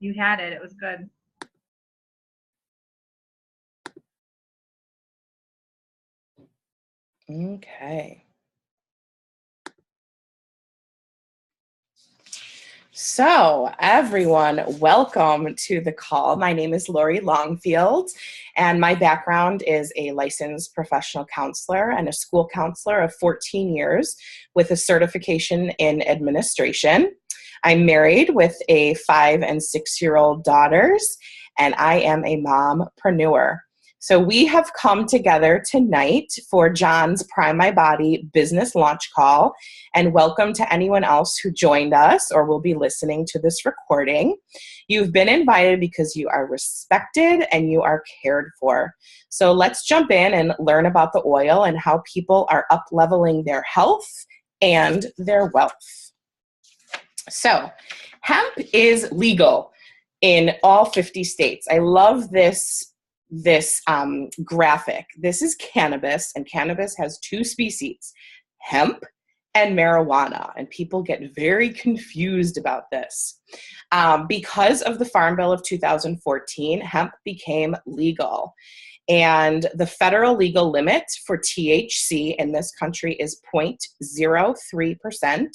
You had it. It was good. Okay. So everyone, welcome to the call. My name is Lori Longfield, and my background is a licensed professional counselor and a school counselor of 14 years with a certification in administration. I'm married with a 5- and 6-year-old daughters, and I am a mompreneur. So we have come together tonight for John's Prime My Body business launch call, and welcome to anyone else who joined us or will be listening to this recording. You've been invited because you are respected and you are cared for. So let's jump in and learn about the oil and how people are up-leveling their health and their wealth. So hemp is legal in all 50 states. I love this graphic. This is cannabis, and cannabis has 2 species, hemp and marijuana, and people get very confused about this. Because of the Farm Bill of 2014, hemp became legal, and the federal legal limit for THC in this country is 0.03%,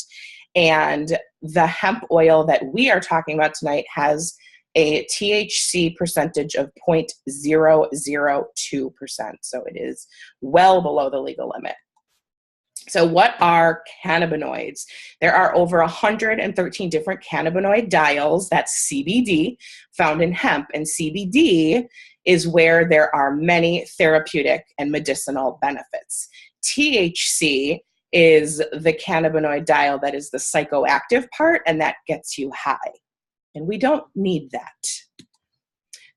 and the hemp oil that we are talking about tonight has a THC percentage of 0.002%. So it is well below the legal limit. So what are cannabinoids? There are over 113 different cannabinoid diols, that's CBD, found in hemp. And CBD is where there are many therapeutic and medicinal benefits. THC is the cannabinoid diol that is the psychoactive part, and that gets you high. And we don't need that.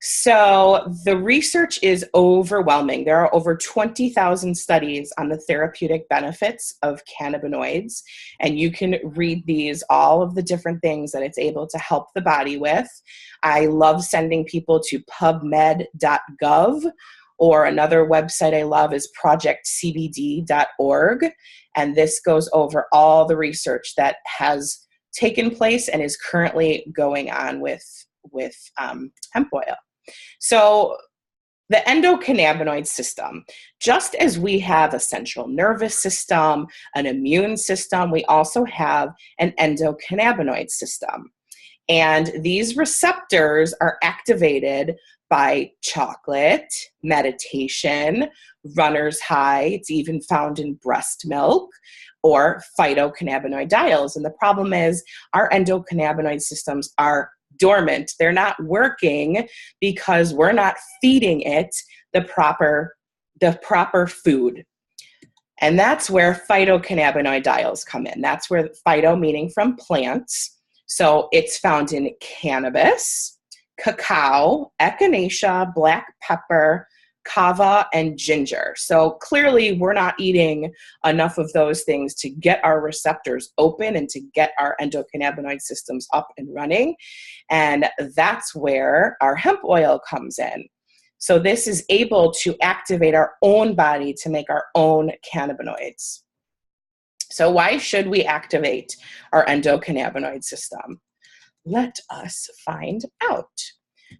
So the research is overwhelming. There are over 20,000 studies on the therapeutic benefits of cannabinoids. And you can read these, all of the different things that it's able to help the body with. I love sending people to pubmed.gov, or another website I love is projectcbd.org. And this goes over all the research that has taken place and is currently going on with hemp oil. So the endocannabinoid system, just as we have a central nervous system, an immune system, we also have an endocannabinoid system. And these receptors are activated by chocolate, meditation, runner's high. It's even found in breast milk, or phytocannabinoid diols. And the problem is our endocannabinoid systems are dormant. They're not working because we're not feeding it the proper food. And that's where phytocannabinoid diols come in. That's where phyto meaning from plants. So it's found in cannabis, cacao, echinacea, black pepper, kava, and ginger. So clearly we're not eating enough of those things to get our receptors open and to get our endocannabinoid systems up and running. And that's where our hemp oil comes in. So this is able to activate our own body to make our own cannabinoids. So why should we activate our endocannabinoid system? Let us find out.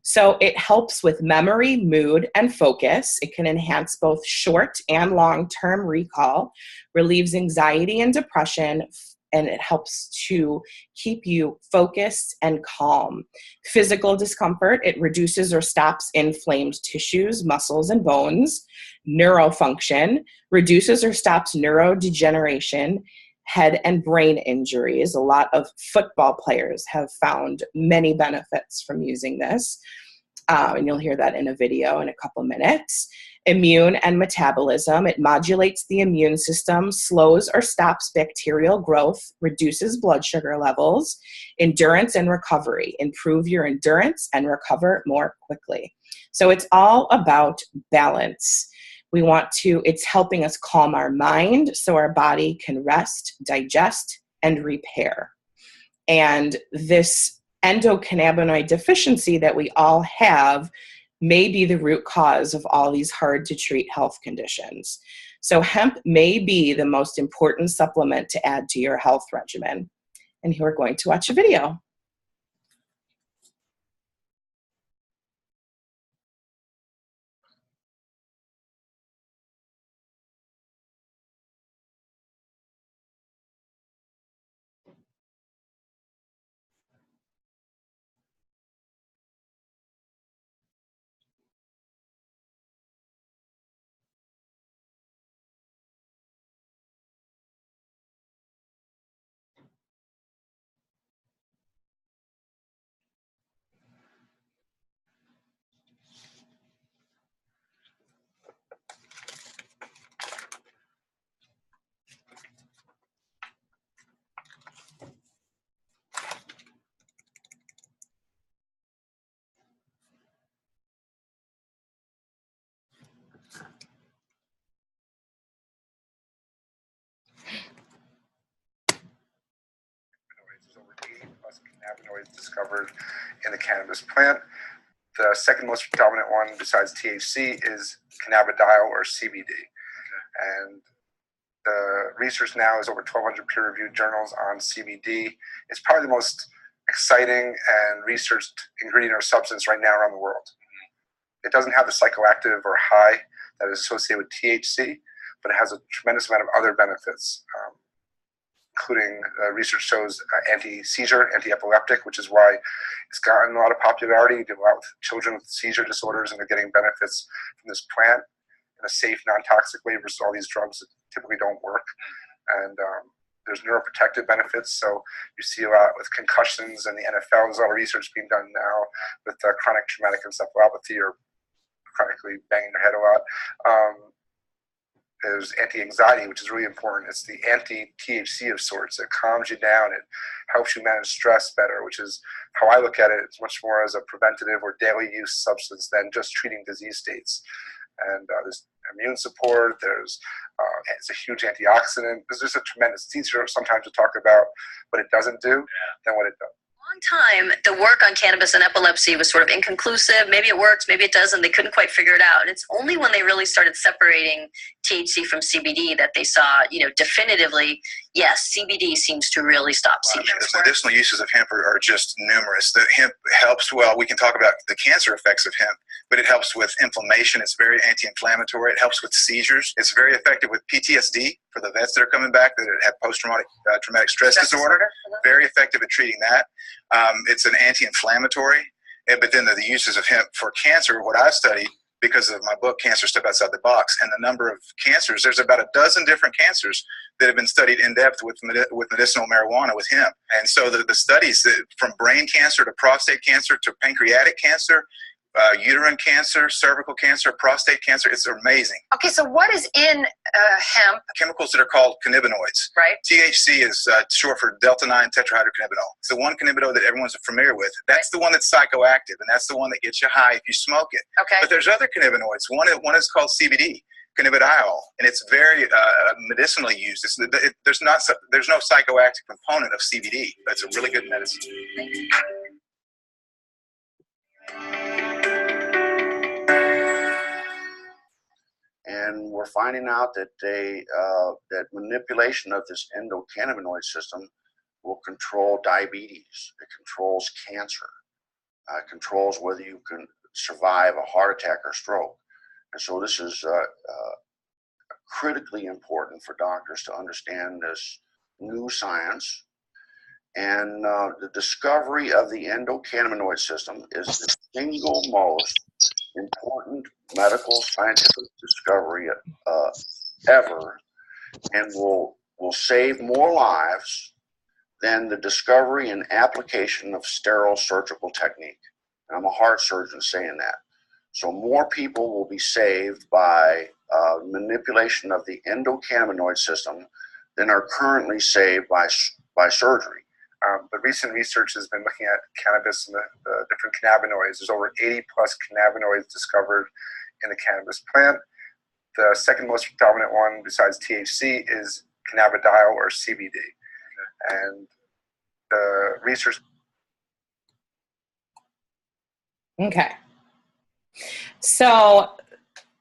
So it helps with memory, mood, and focus. It can enhance both short and long-term recall, relieves anxiety and depression, and it helps to keep you focused and calm. Physical discomfort, it reduces or stops inflamed tissues, muscles, and bones. Neurofunction, reduces or stops neurodegeneration, head and brain injuries. A lot of football players have found many benefits from using this. And you'll hear that in a video in a couple minutes. Immune and metabolism. It modulates the immune system, slows or stops bacterial growth, reduces blood sugar levels. Endurance and recovery. Improve your endurance and recover more quickly. So it's all about balance. It's helping us calm our mind so our body can rest, digest, and repair. And this endocannabinoid deficiency that we all have may be the root cause of all these hard to treat health conditions. So hemp may be the most important supplement to add to your health regimen. And here we're going to watch a video. plus cannabinoids discovered in the cannabis plant. The second most dominant one besides THC is cannabidiol or CBD. And the research now is over 1,200 peer-reviewed journals on CBD. It's probably the most exciting and researched ingredient or substance right now around the world. It doesn't have the psychoactive or high that is associated with THC, but it has a tremendous amount of other benefits, including research shows anti-seizure, anti-epileptic, which is why it's gotten a lot of popularity. You do a lot with children with seizure disorders, and they're getting benefits from this plant in a safe, non-toxic way versus all these drugs that typically don't work. And there's neuroprotective benefits. So you see a lot with concussions and the NFL. There's a lot of research being done now with chronic traumatic encephalopathy or chronically banging their head a lot. There's anti-anxiety, which is really important. It's the anti-THC of sorts. It calms you down. It helps you manage stress better, which is how I look at it. It's much more as a preventative or daily use substance than just treating disease states. And there's immune support. There's it's a huge antioxidant. There's just a tremendous. It's easier sometimes to talk about what it doesn't do than what it does. Long time, the work on cannabis and epilepsy was sort of inconclusive. Maybe it works, maybe it doesn't. They couldn't quite figure it out. And it's only when they really started separating THC from CBD that they saw, definitively, yes, CBD seems to really stop seizures. The medicinal uses of hemp are just numerous. The hemp helps, we can talk about the cancer effects of hemp, but it helps with inflammation. It's very anti-inflammatory. It helps with seizures. It's very effective with PTSD for the vets that are coming back that have post-traumatic traumatic stress disorder. Very effective at treating that. It's an anti-inflammatory. But then the uses of hemp for cancer, what I've studied, because of my book, Cancer Step Outside the Box, and the number of cancers, there's about a dozen different cancers that have been studied in depth with medicinal marijuana with hemp. And so the studies from brain cancer to prostate cancer to pancreatic cancer, uterine cancer, cervical cancer, prostate cancer, it's amazing. Okay, so what is in hemp? Chemicals that are called cannabinoids. Right. THC is short for delta-9 tetrahydrocannabinol. It's the one cannabinoid that everyone's familiar with. That's the one that's psychoactive, and that's the one that gets you high if you smoke it. Okay. But there's other cannabinoids. One is called CBD, cannabidiol, and it's very medicinally used. There's no psychoactive component of CBD. That's a really good medicine. Thank you. And we're finding out that that manipulation of this endocannabinoid system will control diabetes. It controls cancer. It controls whether you can survive a heart attack or stroke. And so this is critically important for doctors to understand this new science. And the discovery of the endocannabinoid system is the single most important medical scientific discovery ever, and will save more lives than the discovery and application of sterile surgical technique. And I'm a heart surgeon saying that. So more people will be saved by manipulation of the endocannabinoid system than are currently saved by surgery. The recent research has been looking at cannabis and the different cannabinoids. There's over 80 plus cannabinoids discovered in the cannabis plant. The second most dominant one besides THC is cannabidiol or CBD. And the research. Okay. So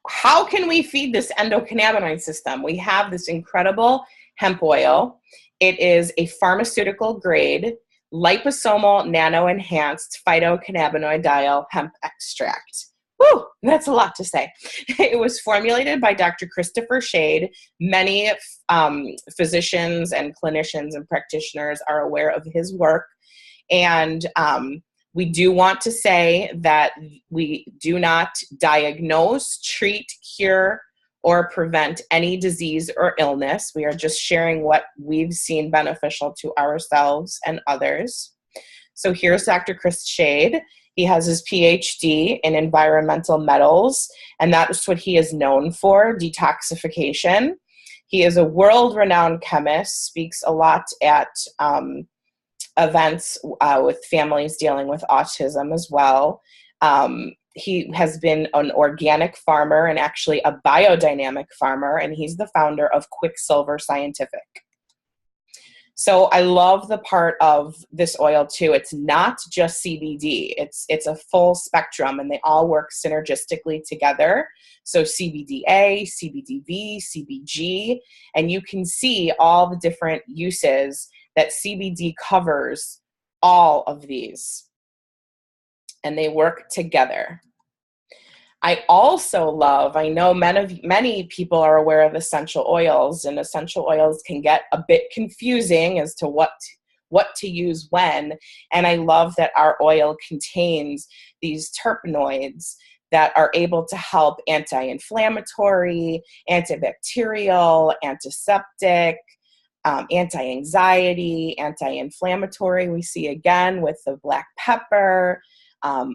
how can we feed this endocannabinoid system? We have this incredible hemp oil. It is a pharmaceutical grade, liposomal nano-enhanced phytocannabinoidal hemp extract. Whew, that's a lot to say. It was formulated by Dr. Christopher Shade. Many physicians and clinicians and practitioners are aware of his work. And we do want to say that we do not diagnose, treat, cure, or prevent any disease or illness. We are just sharing what we've seen beneficial to ourselves and others. So here's Dr. Chris Shade. He has his PhD in environmental metals, and that's what he is known for, detoxification. He is a world-renowned chemist, speaks a lot at events with families dealing with autism as well. He has been an organic farmer and actually a biodynamic farmer, and he's the founder of Quicksilver Scientific. So I love the part of this oil too. It's not just CBD. It's a full spectrum, and they all work synergistically together. So CBDA, CBDV, CBG, and you can see all the different uses that CBD covers all of these, and they work together. I also love, I know many people are aware of essential oils, and essential oils can get a bit confusing as to what to use when. And I love that our oil contains these terpenoids that are able to help anti-inflammatory, antibacterial, antiseptic, anti-anxiety, anti-inflammatory. We see again with the black pepper,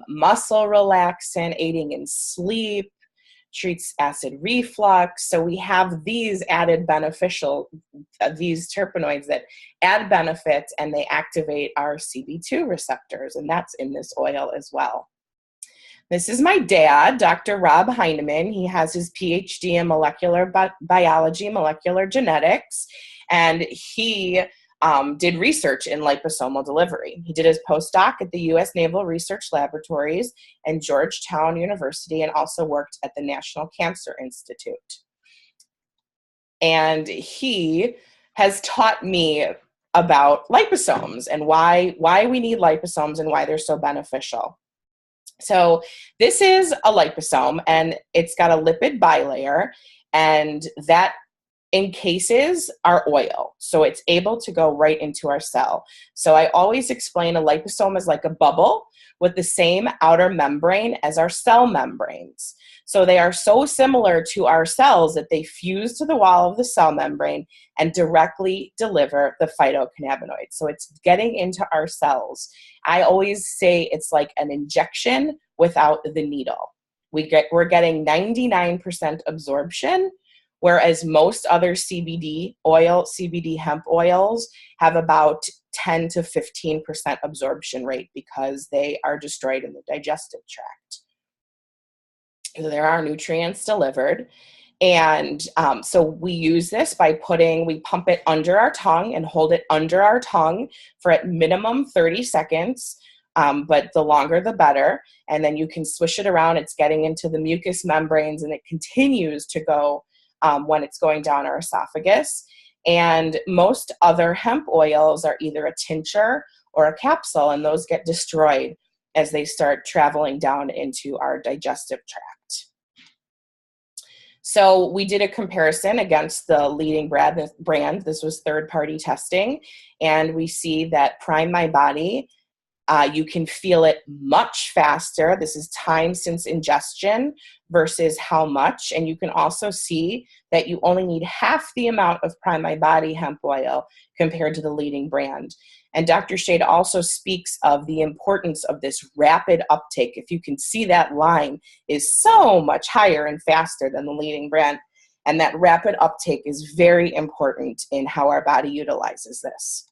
muscle relaxant, aiding in sleep, treats acid reflux. So we have these added these terpenoids that add benefits, and they activate our CB2 receptors, and that's in this oil as well. This is my dad, Dr. Rob Heineman. He has his PhD in molecular biology, molecular genetics, and he did research in liposomal delivery. He did his postdoc at the U.S. Naval Research Laboratories and Georgetown University, and also worked at the National Cancer Institute. And he has taught me about liposomes and why we need liposomes and why they're so beneficial. So this is a liposome, and it's got a lipid bilayer, and that encases our oil. So it's able to go right into our cell. So I always explain a liposome is like a bubble with the same outer membrane as our cell membranes. So they are so similar to our cells that they fuse to the wall of the cell membrane and directly deliver the phytocannabinoids. So it's getting into our cells. I always say it's like an injection without the needle. We're getting 99% absorption, whereas most other CBD hemp oils have about 10 to 15% absorption rate because they are destroyed in the digestive tract. So there are nutrients delivered. And so we use this by we pump it under our tongue and hold it under our tongue for at minimum 30 seconds, but the longer the better. And then you can swish it around. It's getting into the mucous membranes, and it continues to go when it's going down our esophagus. And most other hemp oils are either a tincture or a capsule, and those get destroyed as they start traveling down into our digestive tract. So we did a comparison against the leading brand. This was third-party testing, and we see that Prime My Body, you can feel it much faster. This is time since ingestion versus how much. And you can also see that you only need half the amount of Prime My Body hemp oil compared to the leading brand. And Dr. Shade also speaks of the importance of this rapid uptake. If you can see, that line is so much higher and faster than the leading brand. And that rapid uptake is very important in how our body utilizes this.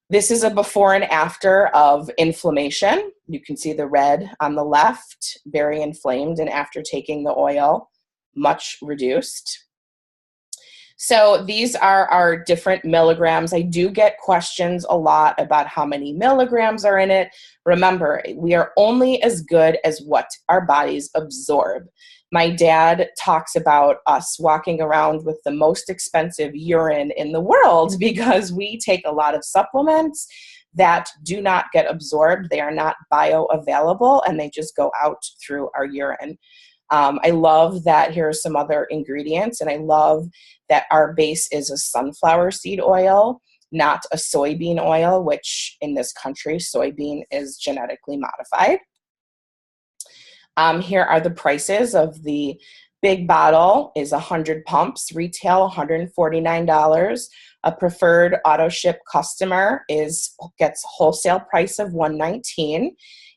This is a before and after of inflammation. You can see the red on the left, very inflamed, and after taking the oil, much reduced. So these are our different milligrams. I do get questions a lot about how many milligrams are in it. Remember, we are only as good as what our bodies absorb. My dad talks about us walking around with the most expensive urine in the world because we take a lot of supplements that do not get absorbed. They are not bioavailable, and they just go out through our urine. I love that here are some other ingredients, and I love that our base is a sunflower seed oil, not a soybean oil, which in this country, soybean is genetically modified. Here are the prices of the big bottle is 100 pumps, retail $149. A preferred auto ship customer gets wholesale price of $119.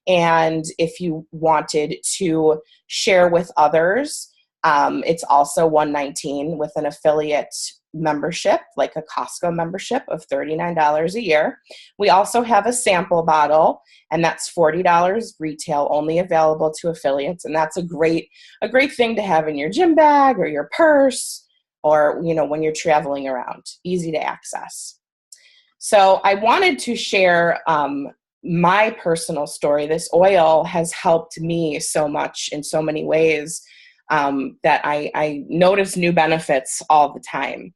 And if you wanted to share with others, it's also $119 with an affiliate membership, like a Costco membership of $39 a year. We also have a sample bottle, and that's $40 retail, only available to affiliates. And that's a great thing to have in your gym bag or your purse, or when you're traveling around. Easy to access. So I wanted to share my personal story. This oil has helped me so much in so many ways that I notice new benefits all the time.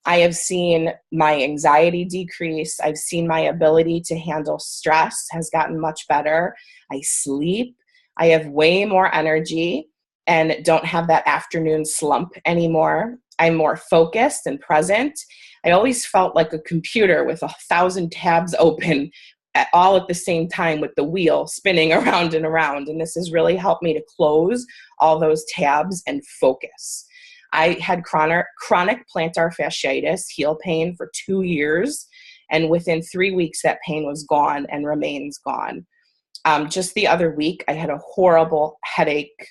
I have seen my anxiety decrease. I've seen my ability to handle stress has gotten much better. I sleep. I have way more energy and don't have that afternoon slump anymore. I'm more focused and present. I always felt like a computer with 1,000 tabs open all at the same time with the wheel spinning around and around. And this has really helped me to close all those tabs and focus. I had chronic plantar fasciitis, heel pain for 2 years. And within 3 weeks, that pain was gone and remains gone. Just the other week, I had a horrible headache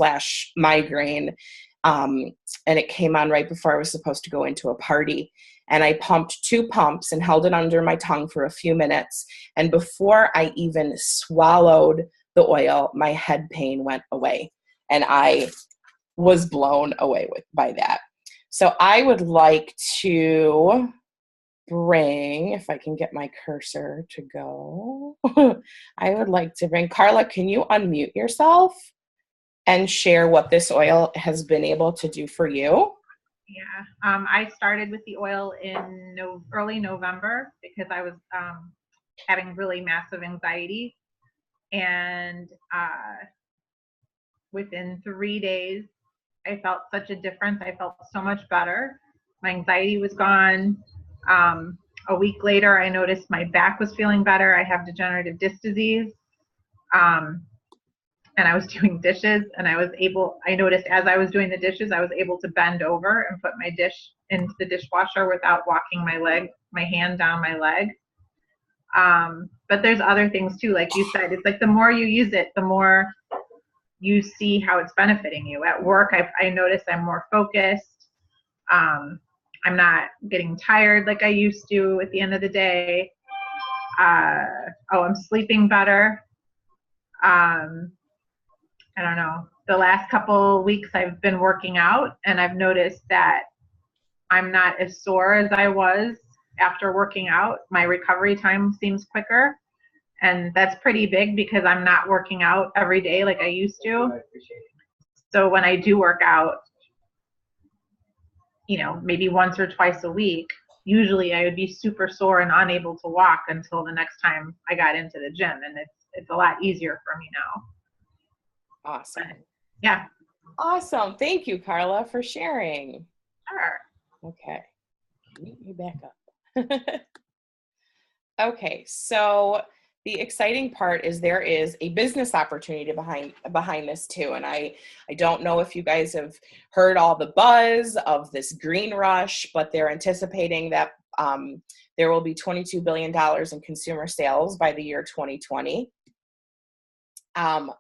/ migraine. And it came on right before I was supposed to go into a party. And I pumped 2 pumps and held it under my tongue for a few minutes. And before I even swallowed the oil, my head pain went away. And I was blown away by that. So I would like to bring, if I can get my cursor to go, I would like to bring, Carla, can you unmute yourself and share what this oil has been able to do for you? Yeah, I started with the oil in early November because I was having really massive anxiety, and within 3 days, I felt such a difference. I felt so much better. My anxiety was gone. A week later, I noticed my back was feeling better. I have degenerative disc disease. And I was doing dishes, and I noticed as I was doing the dishes, I was able to bend over and put my dish into the dishwasher without walking my hand down my leg. But there's other things too. Like you said, it's like the more you use it, the more you see how it's benefiting you. At work, I notice I'm more focused. I'm not getting tired like I used to at the end of the day. I'm sleeping better. I don't know. The last couple weeks I've been working out, and I've noticed that I'm not as sore as I was after working out. My recovery time seems quicker. And that's pretty big because I'm not working out every day like I used to. So when I do work out, maybe once or twice a week, usually I would be super sore and unable to walk until the next time I got into the gym. And it's a lot easier for me now. Awesome. Yeah. Awesome. Thank you, Carla, for sharing. Sure. Okay. Meet you back up. Okay. So the exciting part is there is a business opportunity behind this too. And I don't know if you guys have heard all the buzz of this green rush, but they're anticipating that there will be $22 billion in consumer sales by the year 2020.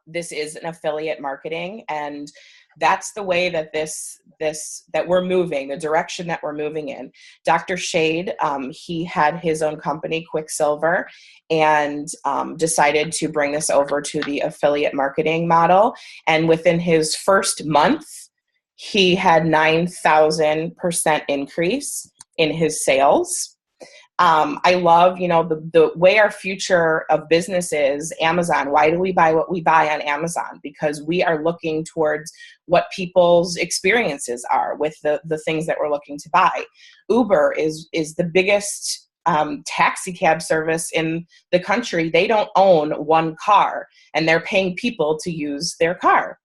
This is an affiliate marketing, and that's the way that that we're moving, the direction that we're moving in. Dr. Shade, he had his own company, Quicksilver, and decided to bring this over to the affiliate marketing model. And within his first month, he had 9,000% increase in his sales. I love, the way our future of business is Amazon. Why do we buy what we buy on Amazon? Because we are looking towards what people's experiences are with the things that we're looking to buy. Uber is the biggest taxi cab service in the country. They don't own one car, and they're paying people to use their car.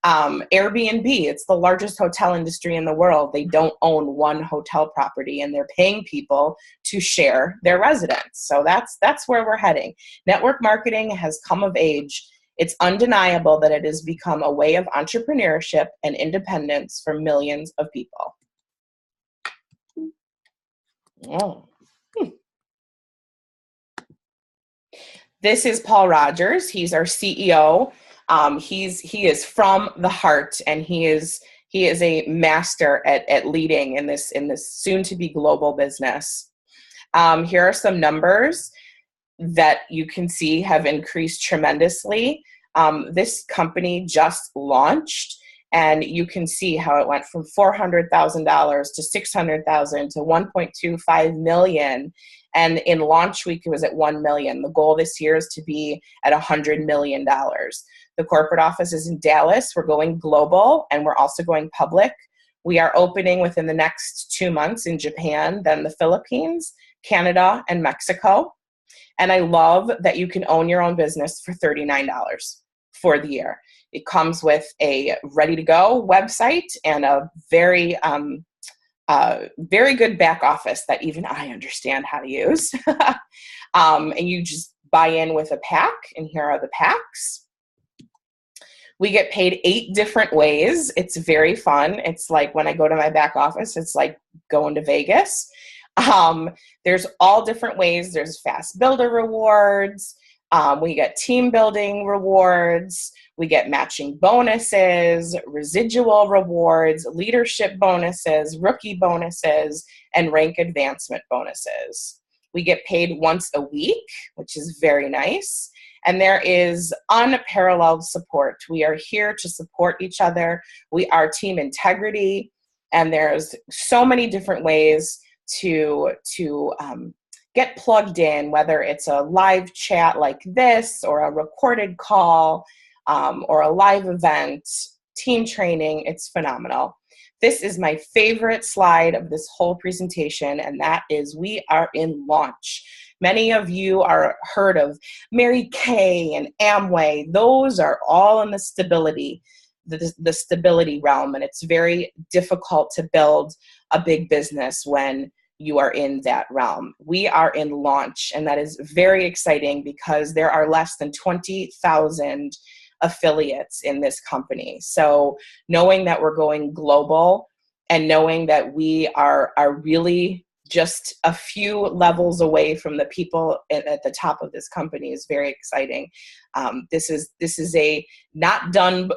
Airbnb, it's the largest hotel industry in the world. They don't own one hotel property, and they're paying people to share their residence. So that's where we're heading. Network marketing has come of age. It's undeniable that it has become a way of entrepreneurship and independence for millions of people. Oh. This is Paul Rogers. He's our CEO. He is from the heart, and he is a master at leading in this soon to be global business. Here are some numbers that you can see have increased tremendously. This company just launched, And you can see how it went from $400,000 to $600,000 to $1.25 million. And in launch week, it was at $1 million. The goal this year is to be at $100 million. The corporate office is in Dallas. We're going global, and we're also going public. We are opening within the next 2 months in Japan, then the Philippines, Canada, and Mexico. And I love that you can own your own business for $39 for the year. It comes with a ready-to-go website and a very good back office that even I understand how to use. And you just buy in with a pack, and here are the packs. We get paid 8 different ways. It's very fun. It's like when I go to my back office, it's like going to Vegas. There's all different ways. There's fast builder rewards. We get team building rewards. We get matching bonuses, residual rewards, leadership bonuses, rookie bonuses, and rank advancement bonuses. We get paid once a week, which is very nice. And there is unparalleled support. We are here to support each other. We are team integrity. And there's so many different ways to get plugged in, whether it's a live chat like this or a recorded call or a live event, team training. It's phenomenal. This is my favorite slide of this whole presentation, and that is we are in launch. Many of you are heard of Mary Kay and Amway. Those are all in the stability realm, and it's very difficult to build a big business when you are in that realm. We are in launch, and that is very exciting because there are less than 20,000 affiliates in this company. So knowing that we're going global and knowing that we are really just a few levels away from the people at the top of this company is very exciting. This is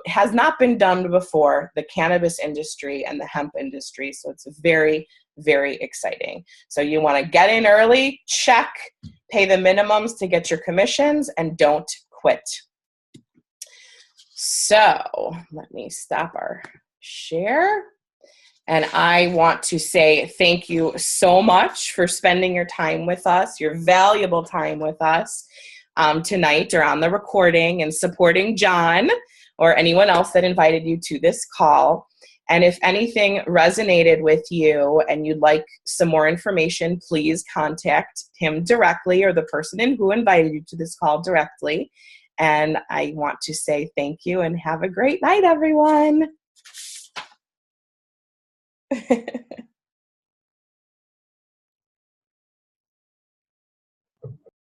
has not been done before, the cannabis industry and the hemp industry. So it's very, very exciting. So you want to get in early, check, pay the minimums to get your commissions, and don't quit. So let me stop our share. And I want to say thank you so much for spending your time with us, your valuable time with us tonight or on the recording, and supporting John or anyone else that invited you to this call. And if anything resonated with you and you'd like some more information, please contact him directly or the person who invited you to this call directly. And I want to say thank you and have a great night, everyone.